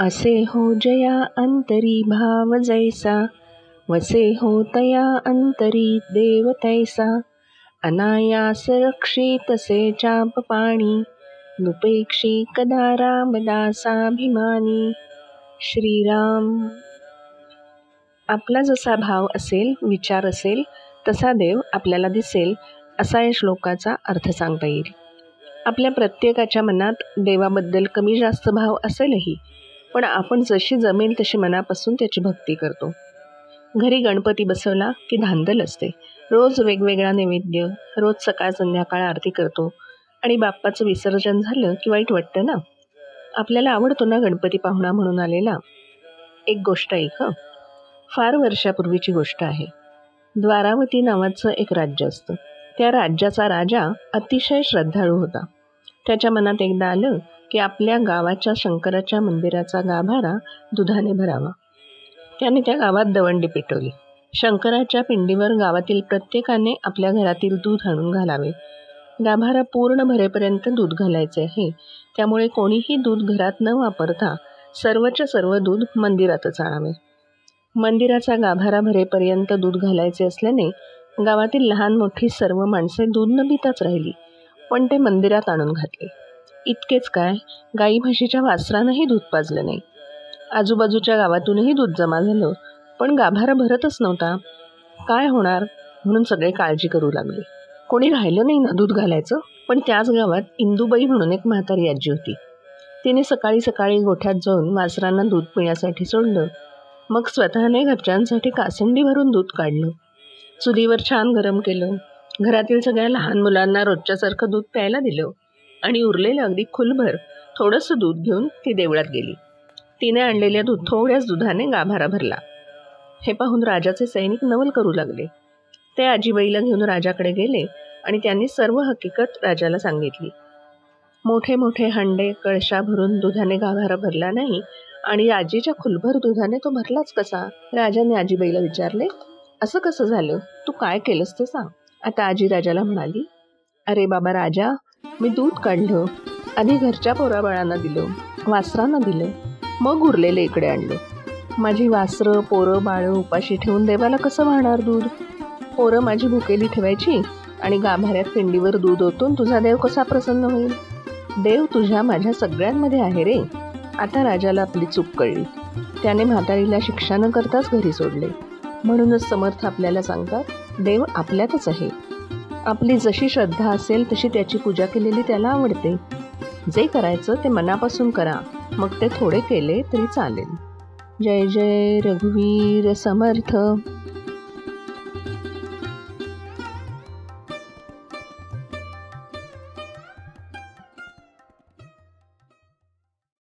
असे हो जया अंतरी भाव जैसा, वसे हो तया अंतरी देव तैसा. अनायास रक्षी तसे चाप पाणी, नुपेक्षी कदा रामदासाभिमानी. श्रीराम. आपला जसा भाव असेल, विचार असेल, तसा देव आपल्याला दिसेल, असा या श्लोकाचा अर्थ सांगता येईल. आपल्या प्रत्येकाच्या मनात देवाबद्दल कमी जास्त भाव असेलही, पण आपण जशी जमेल तशी मनापासून त्याची भक्ती करतो. घरी गणपती बसवला की धांदल असते. रोज वेगवेगळा नैवेद्य, रोज सकाळ संध्याकाळ आरती करतो आणि बाप्पाचं विसर्जन झालं की वाईट वाटतं ना. आपल्याला आवडतो ना गणपती पाहुणा म्हणून आलेला. एक गोष्ट ऐक हं. फार वर्षापूर्वीची गोष्ट आहे. द्वारावती नावाचं एक राज्य असतं. त्या राज्याचा राजा अतिशय श्रद्धाळू होता. त्याच्या मनात एकदा आलं की आपल्या गावाच्या शंकराच्या मंदिराचा गाभारा दुधाने भरावा. त्याने त्या गावात दवंडी पेटवली. शंकराच्या पिंडीवर गावातील प्रत्येकाने आपल्या घरातील दूध आणून घालावे. गाभारा पूर्ण भरेपर्यंत दूध घालायचे आहे. त्यामुळे कोणीही दूध घरात न वापरता सर्वच्या सर्व दूध मंदिरातच आणावे. मंदिराचा गाभारा भरेपर्यंत दूध घालायचे असल्याने गावातील लहान मोठी सर्व माणसे दूध न पिताच राहिली, पण ते मंदिरात आणून घातले. इतकेच काय, गाई म्हशीच्या वासरानंही दूध पाजलं नाही. आजूबाजूच्या गावातूनही दूध जमा झालं, पण गाभारा भरतच नव्हता. काय होणार म्हणून सगळे काळजी करू लागले. कोणी राहिलं नाही ना दूध घालायचं. पण त्याच गावात इंदुबाई म्हणून एक म्हातारी आजी होती. तिने सकाळी सकाळी गोठ्यात जाऊन वासरांना दूध पिण्यासाठी सोडलं. मग स्वतःने घरच्यांसाठी कासंडी भरून दूध काढलं. चुलीवर छान गरम केलं. घरातील सगळ्या लहान मुलांना रोजच्यासारखं दूध प्यायला दिलं आणि उरलेलं अगदी खुलभर थोडंसं दूध घेऊन ती देवळात गेली. तिने आणलेल्या थोड्याच दुधाने गाभारा भरला. हे पाहून राजाचे सैनिक नवल करू लागले. ते आजीबाईला घेऊन राजाकडे गेले आणि त्यांनी सर्व हकीकत राजाला सांगितली. मोठे मोठे हंडे कळशा भरून दुधाने गाभारा भरला नाही आणि आजीच्या खुलभर दुधाने तो भरलाच कसा? राजाने आजीबाईला विचारले. असं कसं झालं? तू काय केलंस ते सांग. आता आजी राजाला म्हणाली, अरे बाबा राजा, मी दूध काढलं. आधी घरच्या पोराबाळांना दिलं, वासरांना दिलं, मग उरलेलं इकडे आणलं. माझी वासरं पोरं बाळं उपाशी ठेवून देवाला कसं वाहणार दूध? पोरं माझी भुकेली ठेवायची आणि गाभाऱ्यात पिंडीवर दूध ओतून तुझा देव कसा प्रसन्न होईल? देव तुझ्या माझ्या सगळ्यांमध्ये आहे रे. आता राजाला आपली चूक कळली. त्याने म्हातारीला शिक्षा न करताच घरी सोडले. म्हणूनच समर्थ आपल्याला सांगतात, देव आपल्यातच आहे. आपली जशी श्रद्धा असेल तशी त्याची पूजा केलेली त्याला आवडते. जे करायचं ते मनापासून करा, मग ते थोडे केले तरी चालेल. जय जय रघुवीर समर्थ.